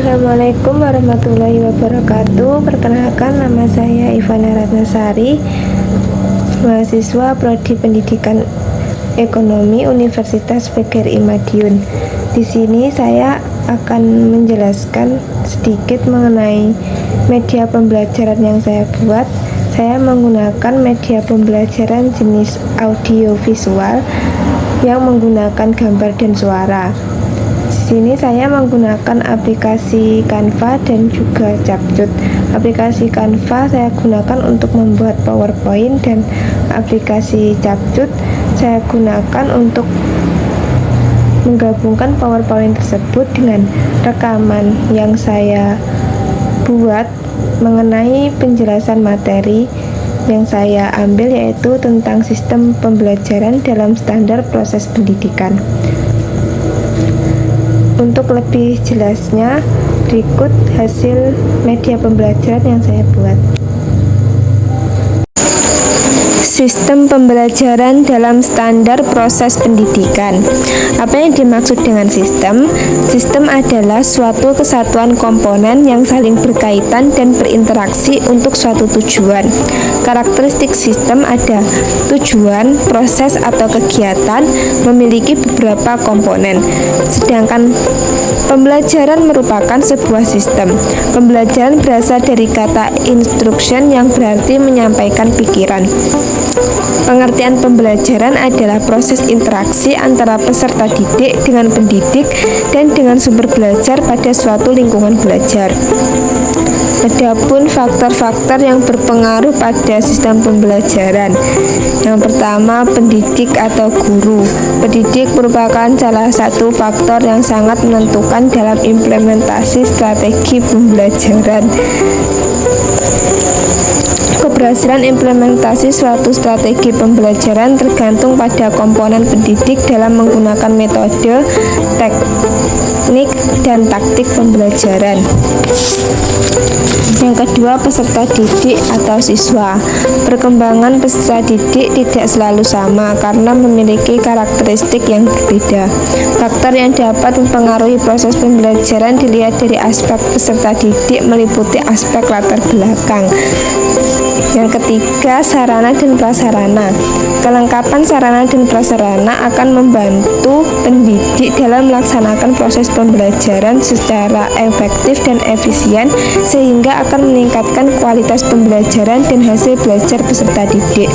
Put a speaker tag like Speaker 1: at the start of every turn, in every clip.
Speaker 1: Assalamualaikum warahmatullahi wabarakatuh. Perkenalkan, nama saya Ivana Ratnasari, mahasiswa Prodi Pendidikan Ekonomi Universitas PGRI Madiun. Di sini saya akan menjelaskan sedikit mengenai media pembelajaran yang saya buat. Saya menggunakan media pembelajaran jenis audio visual yang menggunakan gambar dan suara. Di sini saya menggunakan aplikasi Canva dan juga Capcut. Aplikasi Canva saya gunakan untuk membuat PowerPoint, dan aplikasi Capcut saya gunakan untuk menggabungkan PowerPoint tersebut dengan rekaman yang saya buat mengenai penjelasan materi yang saya ambil, yaitu tentang sistem pembelajaran dalam standar proses pendidikan. Untuk lebih jelasnya, berikut hasil media pembelajaran yang saya buat. Sistem pembelajaran dalam standar proses pendidikan. Apa yang dimaksud dengan sistem? Sistem adalah suatu kesatuan komponen yang saling berkaitan dan berinteraksi untuk suatu tujuan. Karakteristik sistem ada tujuan, proses atau kegiatan, memiliki beberapa komponen. Sedangkan pembelajaran merupakan sebuah sistem. Pembelajaran berasal dari kata instruction yang berarti menyampaikan pikiran. Pengertian pembelajaran adalah proses interaksi antara peserta didik dengan pendidik dan dengan sumber belajar pada suatu lingkungan belajar. Adapun faktor-faktor yang berpengaruh pada sistem pembelajaran. Yang pertama, pendidik atau guru. Pendidik merupakan salah satu faktor yang sangat menentukan dalam implementasi strategi pembelajaran. Keberhasilan implementasi suatu strategi pembelajaran tergantung pada komponen pendidik dalam menggunakan metode, teknik, dan taktik pembelajaran. Yang kedua, peserta didik atau siswa. Perkembangan peserta didik tidak selalu sama karena memiliki karakteristik yang berbeda. Faktor yang dapat mempengaruhi proses pembelajaran dilihat dari aspek peserta didik meliputi aspek latar belakang. Yang ketiga, sarana dan prasarana. Kelengkapan sarana dan prasarana akan membantu pendidik dalam melaksanakan proses pembelajaran secara efektif dan efisien, sehingga akan meningkatkan kualitas pembelajaran dan hasil belajar peserta didik.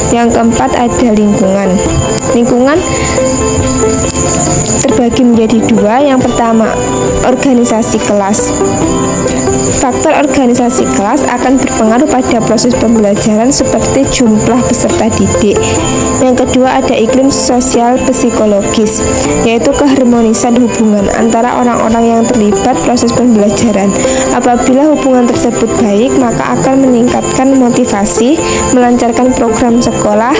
Speaker 1: Yang keempat, ada lingkungan. Lingkungan terbagi menjadi dua. Yang pertama, organisasi kelas. Faktor organisasi kelas akan berpengaruh pada proses pembelajaran seperti jumlah peserta didik. Yang kedua, ada iklim sosial psikologis, yaitu keharmonisan hubungan antara orang-orang yang terlibat proses pembelajaran. Apabila hubungan tersebut baik, maka akan meningkatkan motivasi, melancarkan program sekolah,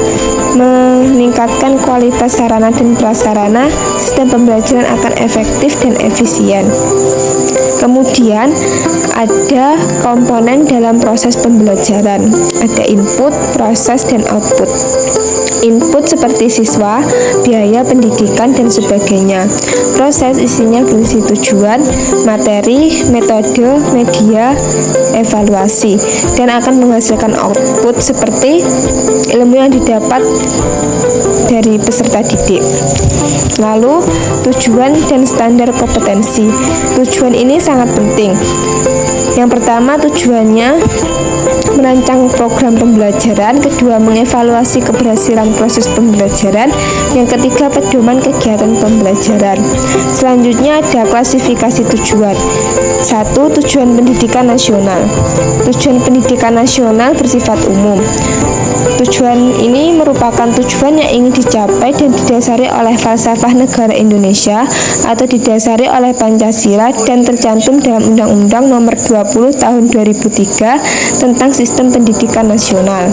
Speaker 1: meningkatkan kualitas sarana dan prasarana, sistem pembelajaran akan efektif dan efisien. Kemudian ada komponen dalam proses pembelajaran. Ada input, proses, dan output. Input seperti siswa, biaya pendidikan, dan sebagainya. Proses isinya berisi tujuan, materi, metode, media, evaluasi, dan akan menghasilkan output seperti ilmu yang didapat dari peserta didik. Lalu, tujuan dan standar kompetensi. Tujuan ini sangat penting. Yang pertama, tujuannya merancang program pembelajaran. Kedua, mengevaluasi keberhasilan proses pembelajaran. Yang ketiga, pedoman kegiatan pembelajaran. Selanjutnya ada klasifikasi tujuan. 1. Tujuan pendidikan nasional. Tujuan pendidikan nasional bersifat umum. Tujuan ini merupakan tujuan yang ingin dicapai dan didasari oleh falsafah negara Indonesia atau didasari oleh Pancasila dan tercantum dalam Undang-Undang Nomor 20 Tahun 2003 tentang sistem sistem pendidikan nasional.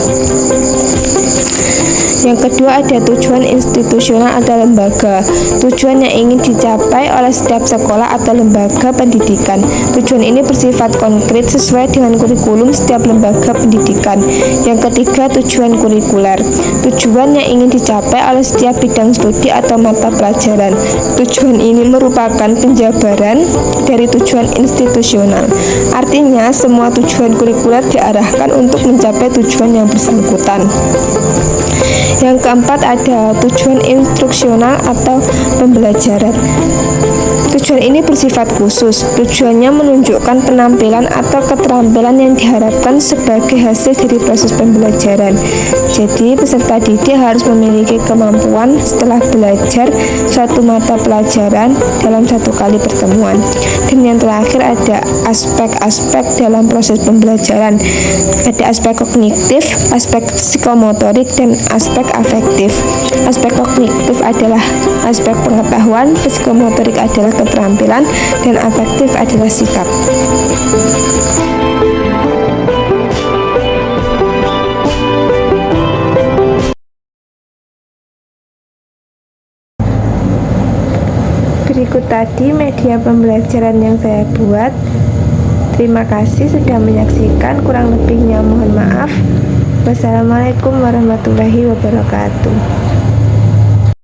Speaker 1: Yang kedua ada tujuan institusional atau lembaga. Tujuan yang ingin dicapai oleh setiap sekolah atau lembaga pendidikan. Tujuan ini bersifat konkret sesuai dengan kurikulum setiap lembaga pendidikan. Yang ketiga tujuan kurikuler. Tujuan yang ingin dicapai oleh setiap bidang studi atau mata pelajaran. Tujuan ini merupakan penjabaran dari tujuan institusional. Artinya semua tujuan kurikuler diarahkan untuk mencapai tujuan yang bersangkutan. Yang keempat ada tujuan instruksional atau pembelajaran. Tujuan ini bersifat khusus. Tujuannya menunjukkan penampilan atau keterampilan yang diharapkan sebagai hasil dari proses pembelajaran. Jadi, peserta didik harus memiliki kemampuan setelah belajar suatu mata pelajaran dalam satu kali pertemuan. Dan yang terakhir ada aspek-aspek dalam proses pembelajaran. Ada aspek kognitif, aspek psikomotorik, dan aspek afektif. Aspek kognitif adalah aspek pengetahuan, psikomotorik adalah keterampilan, dan afektif adalah sikap. Berikut tadi media pembelajaran yang saya buat. Terima kasih sudah menyaksikan, kurang lebihnya mohon maaf. Wassalamualaikum warahmatullahi wabarakatuh.